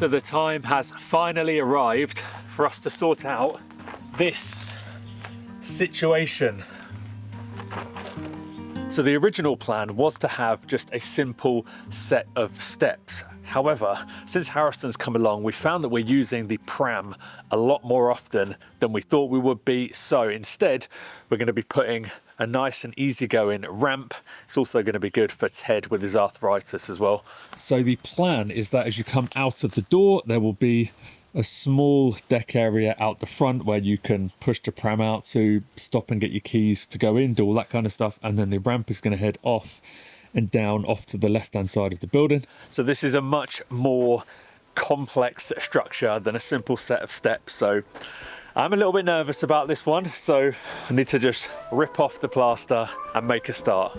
So the time has finally arrived for us to sort out this situation. So the original plan was to have just a simple set of steps. However, since Harrison's come along, we found that we're using the pram a lot more often than we thought we would be. So instead, we're going to be putting a nice and easygoing ramp. It's also going to be good for Ted with his arthritis as well. So the plan is that as you come out of the door, there will be a small deck area out the front where you can push the pram out to stop and get your keys to go in, do all that kind of stuff. And then the ramp is going to head off and down off to the left-hand side of the building. So this is a much more complex structure than a simple set of steps. So I'm a little bit nervous about this one. So I need to just rip off the plaster and make a start.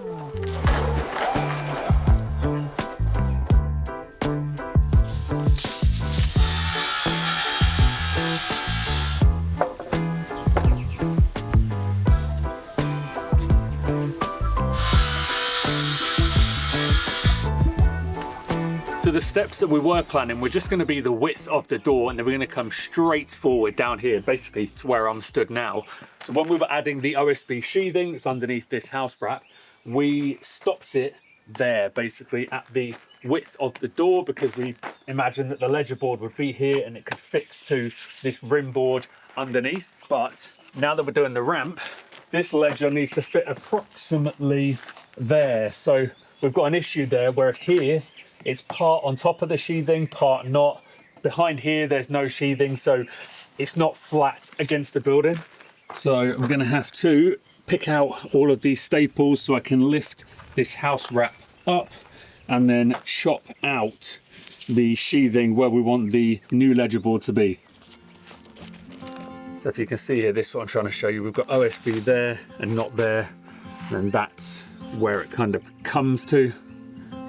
So the steps that we were planning were just going to be the width of the door, and then we're going to come straight forward down here, basically to where I'm stood now. So when we were adding the OSB sheathing that's underneath this house wrap, we stopped it there, basically at the width of the door, because we imagined that the ledger board would be here and it could fix to this rim board underneath. But now that we're doing the ramp, this ledger needs to fit approximately there. So we've got an issue there, where here it's part on top of the sheathing, part not. Behind here, there's no sheathing, so it's not flat against the building. So I'm gonna have to pick out all of these staples so I can lift this house wrap up and then chop out the sheathing where we want the new ledger board to be. So if you can see here, this is what I'm trying to show you. We've got OSB there and not there, and that's where it kind of comes to.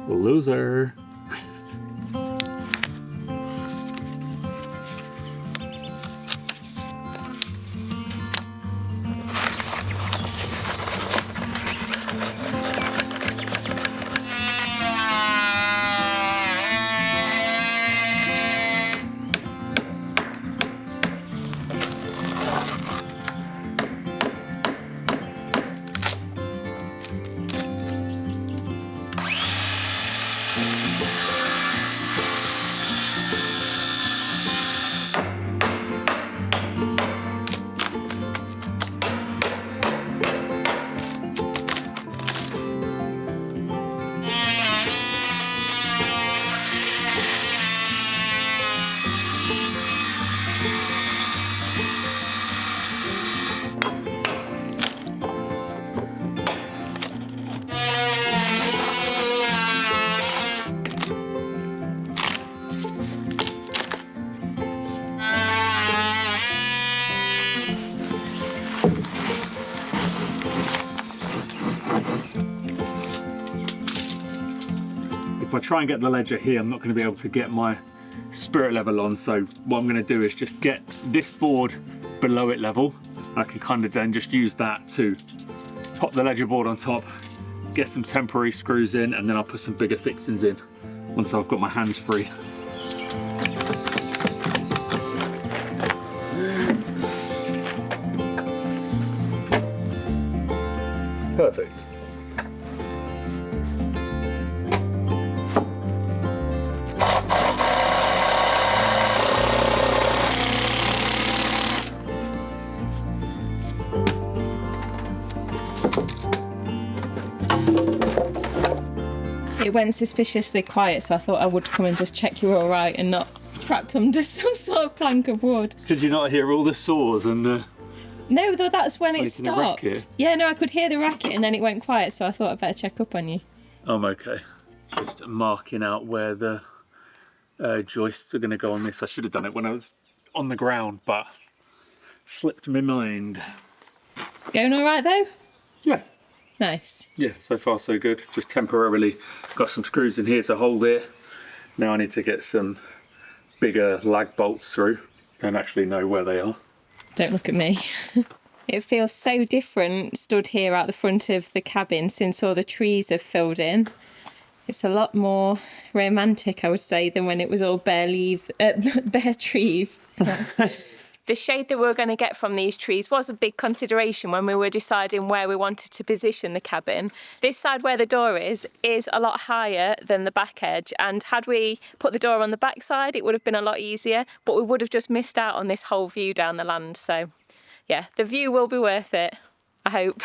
Loser. If I try and get the ledger here, I'm not going to be able to get my spirit level on. So what I'm going to do is just get this board below it level. I can kind of then just use that to pop the ledger board on top, get some temporary screws in, and then I'll put some bigger fixings in once I've got my hands free. Perfect. It went suspiciously quiet, so I thought I would come and just check you were all right and not trapped under some sort of plank of wood. Did you not hear all the saws and the... No, though, that's when it stopped. Yeah, no, I could hear the racket and then it went quiet, so I thought I'd better check up on you. I'm okay. Just marking out where the joists are going to go on this. I should have done it when I was on the ground, but slipped my mind. Going all right, though? Yeah. Nice. Yeah, so far so good. Just temporarily got some screws in here to hold it. Now I need to get some bigger lag bolts through. Don't actually know where they are. Don't look at me. It feels so different stood here out the front of the cabin since all the trees have filled in. It's a lot more romantic, I would say, than when it was all bare trees. The shade that we were going to get from these trees was a big consideration when we were deciding where we wanted to position the cabin. This side where the door is a lot higher than the back edge, and had we put the door on the back side, it would have been a lot easier, but we would have just missed out on this whole view down the land. So yeah, the view will be worth it, I hope.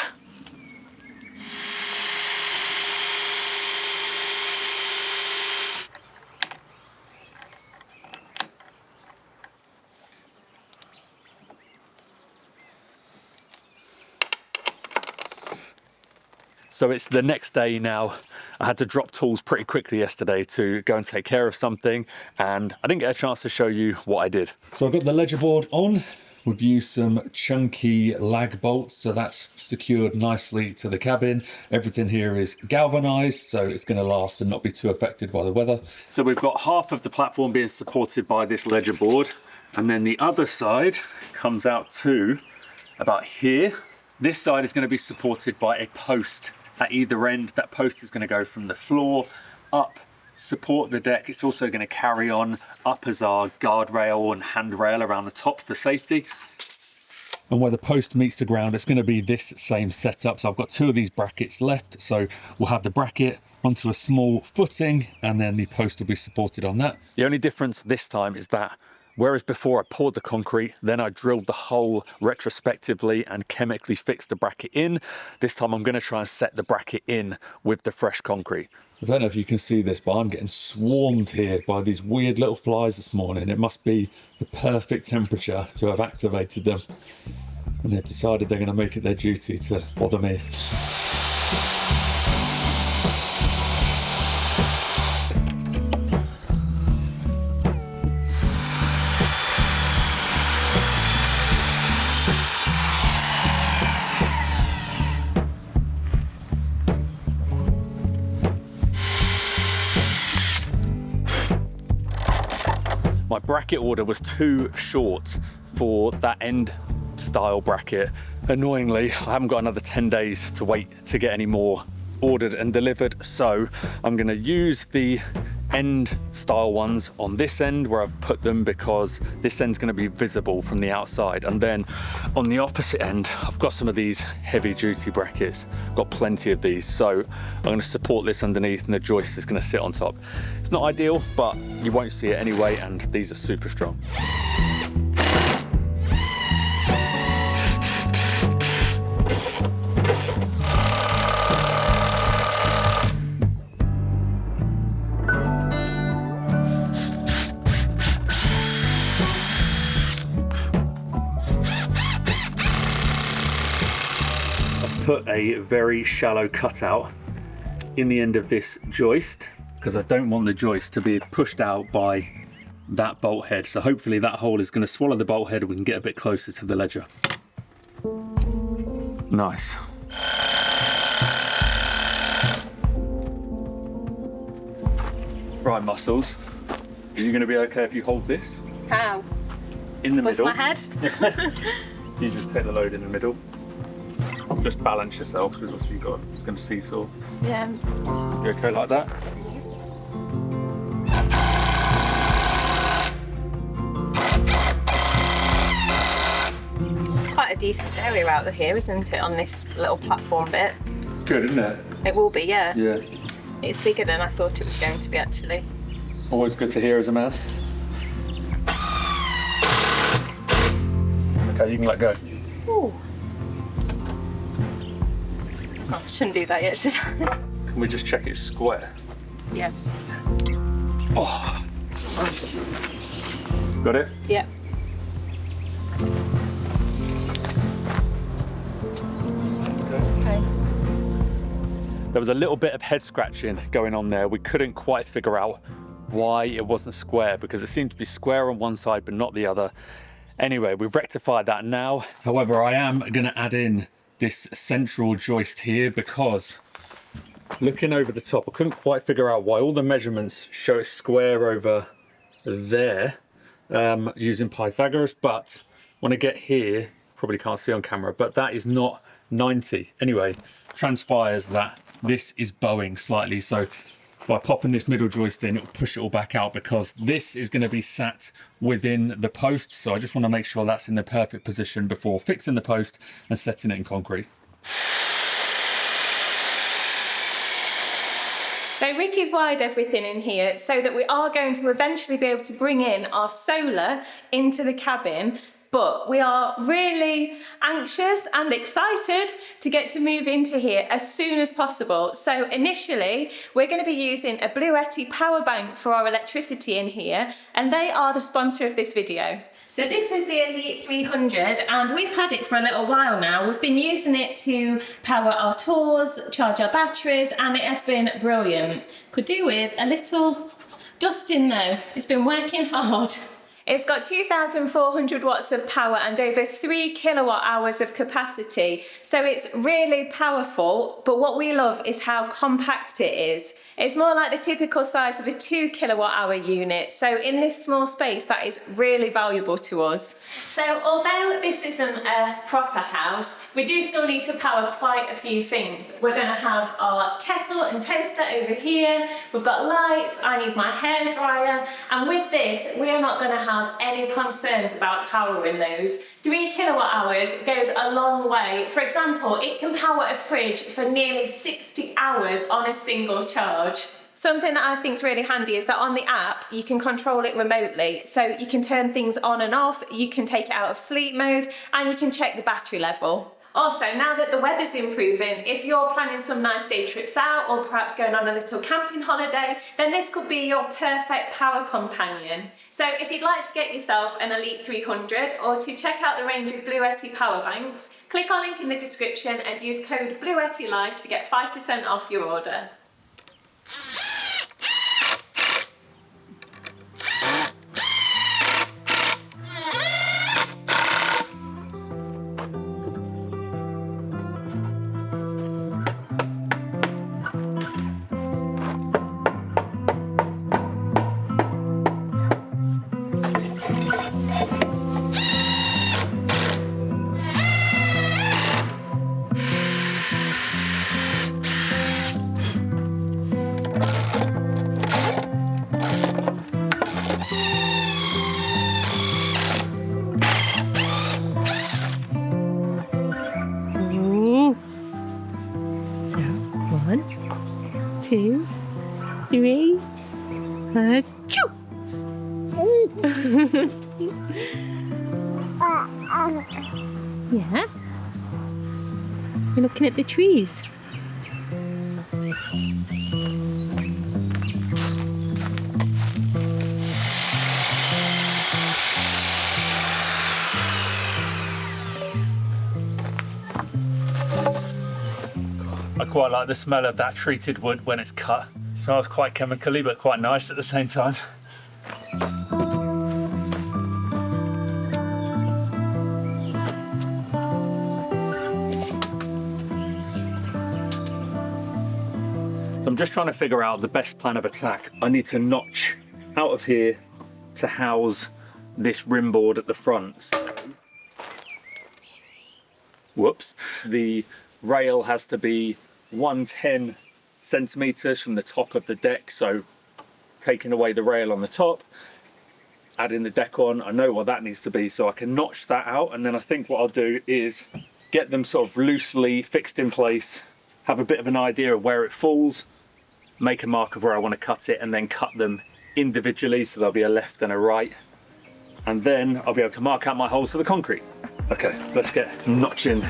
So it's the next day now. I had to drop tools pretty quickly yesterday to go and take care of something, and I didn't get a chance to show you what I did. So I've got the ledger board on. We've used some chunky lag bolts, so that's secured nicely to the cabin. Everything here is galvanized, so it's going to last and not be too affected by the weather. So we've got half of the platform being supported by this ledger board, and then the other side comes out to about here. This side is going to be supported by a post at either end. That post is going to go from the floor up, support the deck. It's also going to carry on up as our guardrail and handrail around the top for safety. And where the post meets the ground, it's going to be this same setup. So I've got two of these brackets left. So we'll have the bracket onto a small footing, and then the post will be supported on that. The only difference this time is that whereas before I poured the concrete, then I drilled the hole retrospectively and chemically fixed the bracket in. This time I'm going to try and set the bracket in with the fresh concrete. I don't know if you can see this, but I'm getting swarmed here by these weird little flies this morning. It must be the perfect temperature to have activated them. And they've decided they're going to make it their duty to bother me. My bracket order was too short for that end style bracket. Annoyingly, I haven't got another 10 days to wait to get any more ordered and delivered. So I'm gonna use the end style ones on this end where I've put them, because this end's gonna be visible from the outside. And then on the opposite end, I've got some of these heavy duty brackets, got plenty of these. So I'm gonna support this underneath and the joist is gonna sit on top. It's not ideal, but you won't see it anyway, and these are super strong. Put a very shallow cutout in the end of this joist because I don't want the joist to be pushed out by that bolt head. So hopefully that hole is going to swallow the bolt head and we can get a bit closer to the ledger. Nice. Right, Muscles. Are you going to be okay if you hold this? How? In the middle. With my head? You just take the load in the middle. Just balance yourself, because what you've got is going to seesaw. Yeah. You okay like that? Quite a decent area out of here, isn't it, on this little platform bit? Good, isn't it? It will be, yeah. Yeah. It's bigger than I thought it was going to be, actually. Always good to hear as a man. Okay, you can let go. Ooh. Oh, I shouldn't do that yet, should I? Can we just check it's square? Yeah. Oh. Got it? Yeah. Okay. There was a little bit of head scratching going on there. We couldn't quite figure out why it wasn't square, because it seemed to be square on one side but not the other. Anyway, we've rectified that now. However, I am going to add in this central joist here, because looking over the top, I couldn't quite figure out why all the measurements show it square over there using Pythagoras, but when I get here, probably can't see on camera, but that is not 90. Anyway, transpires that this is bowing slightly, so by popping this middle joist in, it'll push it all back out, because this is going to be sat within the post. So I just want to make sure that's in the perfect position before fixing the post and setting it in concrete. So Ricky's wired everything in here so that we are going to eventually be able to bring in our solar into the cabin, but we are really anxious and excited to get to move into here as soon as possible. So initially, we're going to be using a Bluetti power bank for our electricity in here, and they are the sponsor of this video. So this is the Elite 300, and we've had it for a little while now. We've been using it to power our tours, charge our batteries, and it has been brilliant. Could do with a little dusting though. It's been working hard. It's got 2,400 watts of power and over 3 kilowatt hours of capacity. So it's really powerful, but what we love is how compact it is. It's more like the typical size of a 2 kilowatt hour unit. So in this small space, that is really valuable to us. So although this isn't a proper house, we do still need to power quite a few things. We're going to have our kettle and toaster over here. We've got lights. I need my hairdryer. And with this, we are not going to have any concerns about powering those. 3 kilowatt hours goes a long way. For example, it can power a fridge for nearly 60 hours on a single charge. Something that I think is really handy is that on the app, you can control it remotely. So you can turn things on and off, you can take it out of sleep mode, and you can check the battery level. Also, now that the weather's improving, if you're planning some nice day trips out or perhaps going on a little camping holiday, then this could be your perfect power companion. So if you'd like to get yourself an Elite 300 or to check out the range of Bluetti power banks, click our link in the description and use code BluettiLife to get 5% off your order. So, 1, 2, 3, achoo! Yeah? You're looking at the trees. I quite like the smell of that treated wood when it's cut. It smells quite chemically, but quite nice at the same time. So I'm just trying to figure out the best plan of attack. I need to notch out of here to house this rim board at the front. So, whoops. The rail has to be 110 centimeters from the top of the deck, so taking away the rail on the top, adding the deck on, I know what that needs to be, so I can notch that out, and then I think what I'll do is get them sort of loosely fixed in place, have a bit of an idea of where it falls, make a mark of where I want to cut it, and then cut them individually, so there'll be a left and a right, and then I'll be able to mark out my holes for the concrete. Okay, let's get notching.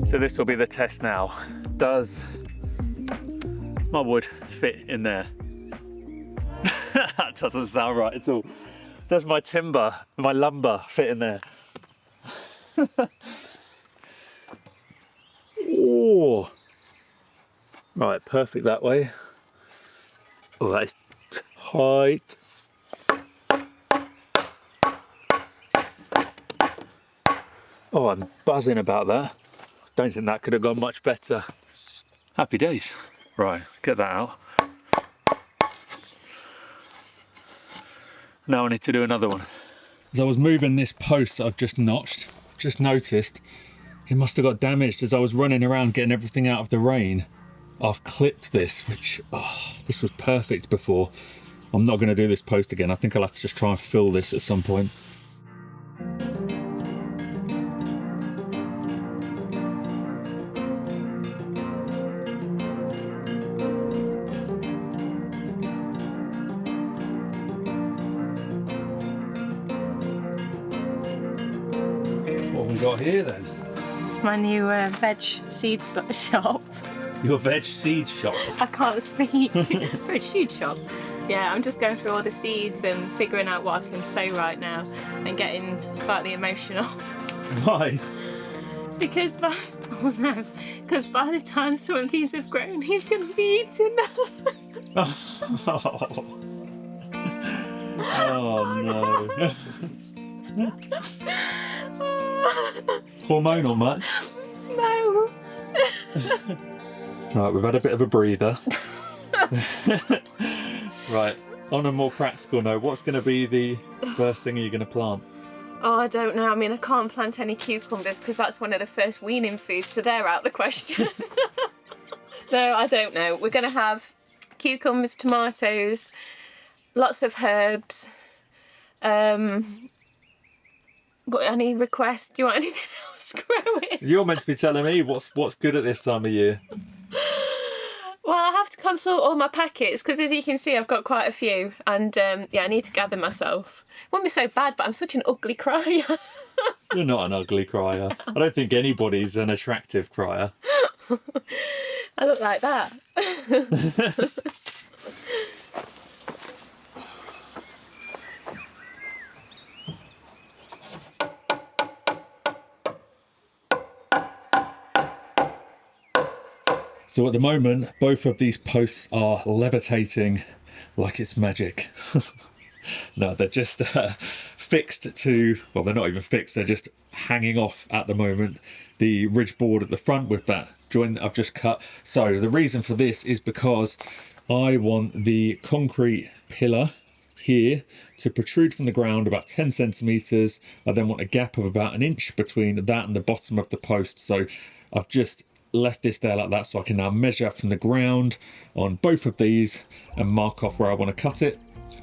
So this will be the test now. Does my wood fit in there? That doesn't sound right at all. Does my timber, my lumber fit in there? Oh, right, perfect that way. Oh, that is tight. Oh, I'm buzzing about that. Don't think that could have gone much better. Happy days. Right, get that out. Now I need to do another one. As I was moving this post that I've just notched, just noticed it must have got damaged as I was running around getting everything out of the rain. I've clipped this, which, this was perfect before. I'm not going to do this post again. I think I'll have to just try and fill this at some point. What have we got here then? It's my new veg seed shop. Your veg seed shop? I can't speak. Veg seed shop. Yeah, I'm just going through all the seeds and figuring out what I can sow right now and getting slightly emotional. Why? Because by the time some of these have grown, he's going to be eating them. Oh no. Hormonal much? No. Right, we've had a bit of a breather. Right, on a more practical note, what's going to be the first thing you're going to plant? Oh, I don't know. I mean, I can't plant any cucumbers because that's one of the first weaning foods, so they're out of the question. No, I don't know. We're going to have cucumbers, tomatoes, lots of herbs. What, any requests? Do you want anything else growing? You're meant to be telling me what's good at this time of year. Well, I have to consult all my packets because, as you can see, I've got quite a few, and I need to gather myself. It won't be so bad, but I'm such an ugly crier. You're not an ugly crier. I don't think anybody's an attractive crier. I look like that. So at the moment, both of these posts are levitating like it's magic. No, they're just fixed to, well, they're not even fixed, they're just hanging off at the moment. The ridge board at the front with that joint that I've just cut. So the reason for this is because I want the concrete pillar here to protrude from the ground about 10 centimetres. I then want a gap of about an inch between that and the bottom of the post. So I've just left this there like that, so I can now measure from the ground on both of these and mark off where I want to cut it.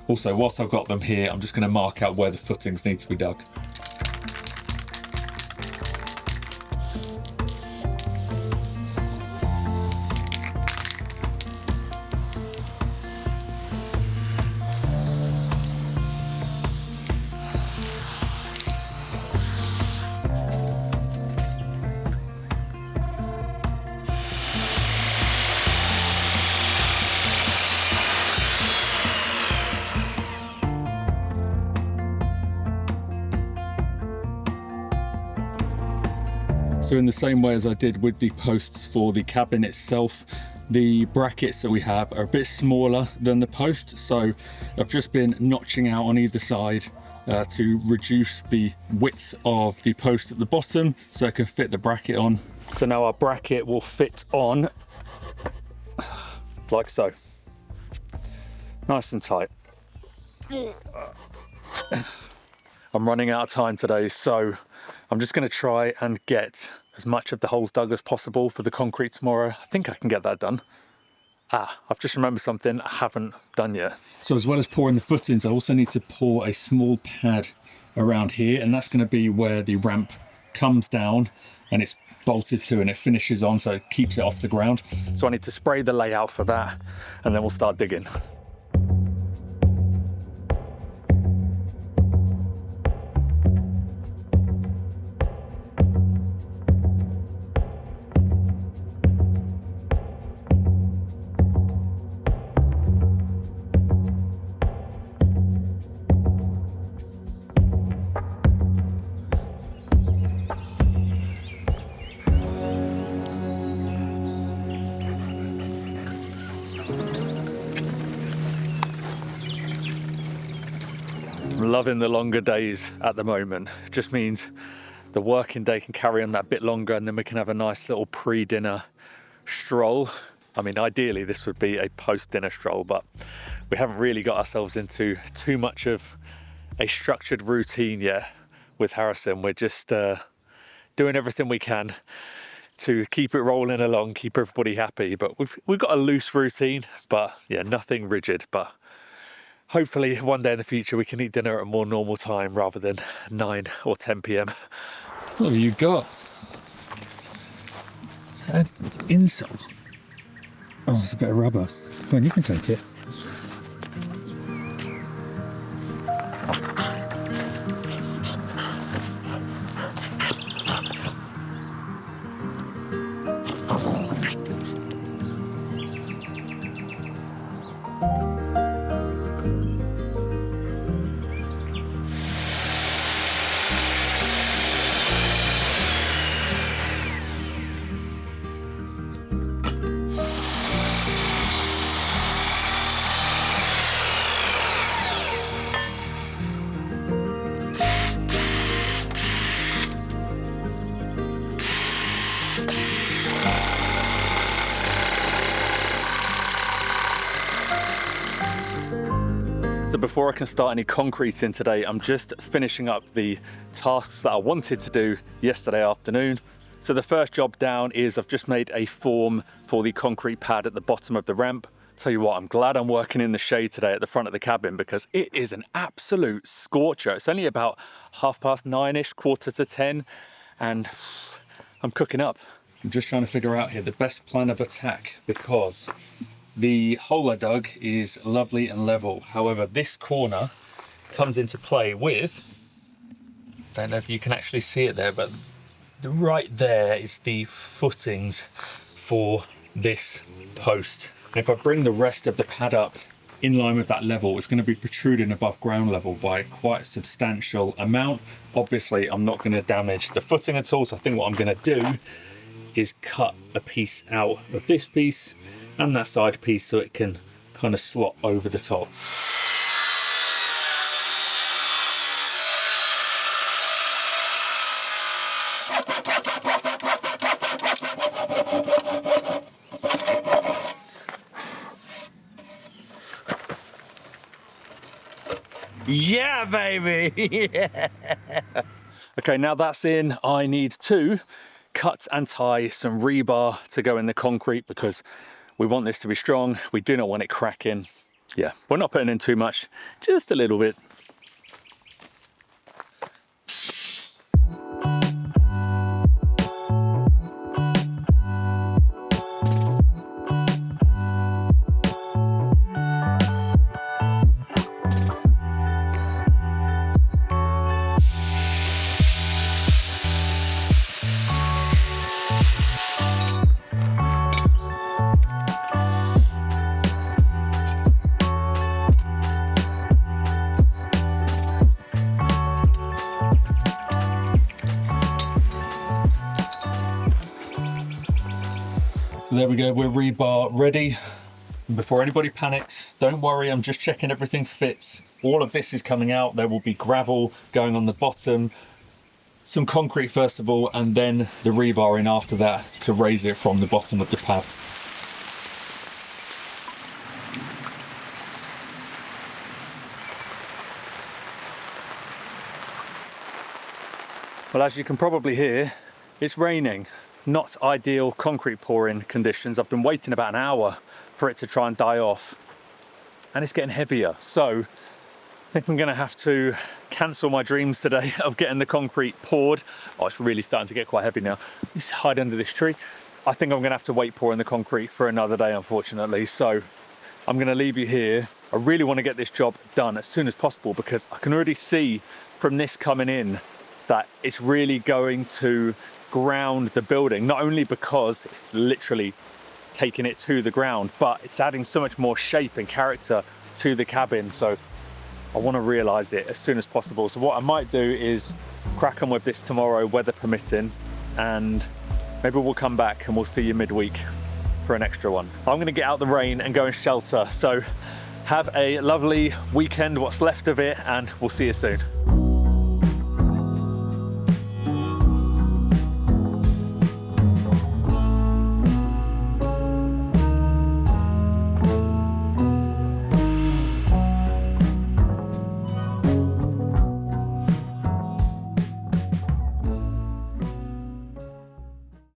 Also, whilst I've got them here, I'm just going to mark out where the footings need to be dug. So in the same way as I did with the posts for the cabin itself, the brackets that we have are a bit smaller than the post. So I've just been notching out on either side to reduce the width of the post at the bottom so I can fit the bracket on. So now our bracket will fit on like so. Nice and tight. I'm running out of time today, so I'm just going to try and get as much of the holes dug as possible for the concrete tomorrow. I think I can get that done. I've just remembered something I haven't done yet. So as well as pouring the footings, I also need to pour a small pad around here, and that's going to be where the ramp comes down and it's bolted to and it finishes on, so it keeps it off the ground. So I need to spray the layout for that, and then we'll start digging. I'm loving the longer days at the moment. It just means the working day can carry on that bit longer, and then we can have a nice little pre-dinner stroll. I mean, ideally this would be a post-dinner stroll, but we haven't really got ourselves into too much of a structured routine yet with Harrison. We're just doing everything we can to keep it rolling along, keep everybody happy. But we've got a loose routine, but yeah, nothing rigid. But hopefully one day in the future we can eat dinner at a more normal time rather than 9 or 10 p.m. What have you got? An insult. Oh, it's a bit of rubber. Come on, you can take it. So before I can start any concreting today, I'm just finishing up the tasks that I wanted to do yesterday afternoon. So the first job down is I've just made a form for the concrete pad at the bottom of the ramp. Tell you what, I'm glad I'm working in the shade today at the front of the cabin because it is an absolute scorcher. It's only about 9:30-ish, 9:45, and I'm cooking up. I'm just trying to figure out here the best plan of attack because the hole I dug is lovely and level. However, this corner comes into play with, don't know if you can actually see it there, but right there is the footings for this post. And if I bring the rest of the pad up in line with that level, it's going to be protruding above ground level by quite a substantial amount. Obviously, I'm not going to damage the footing at all, so I think what I'm going to do is cut a piece out of this piece and that side piece so it can kind of slot over the top. Yeah, baby. Yeah. Okay, now that's in, I need to cut and tie some rebar to go in the concrete because we want this to be strong. We do not want it cracking. Yeah, we're not putting in too much, just a little bit. There we go, we're rebar ready. And before anybody panics, don't worry, I'm just checking everything fits. All of this is coming out. There will be gravel going on the bottom, some concrete first of all, and then the rebar in after that to raise it from the bottom of the pad. Well, as you can probably hear, it's raining. Not ideal concrete pouring conditions. I've been waiting about an hour for it to try and die off, and it's getting heavier. So I think I'm gonna have to cancel my dreams today of getting the concrete poured. Oh, it's really starting to get quite heavy now. Let's hide under this tree. I think I'm gonna have to wait pouring the concrete for another day, unfortunately. So I'm gonna leave you here. I really wanna get this job done as soon as possible because I can already see from this coming in that it's really going to ground the building, not only because it's literally taking it to the ground, but it's adding so much more shape and character to the cabin. So I want to realize it as soon as possible. So what I might do is crack on with this tomorrow, weather permitting, and maybe we'll come back and we'll see you midweek for an extra one. I'm going to get out the rain and go and shelter. So Have a lovely weekend, what's left of it, and we'll see you soon.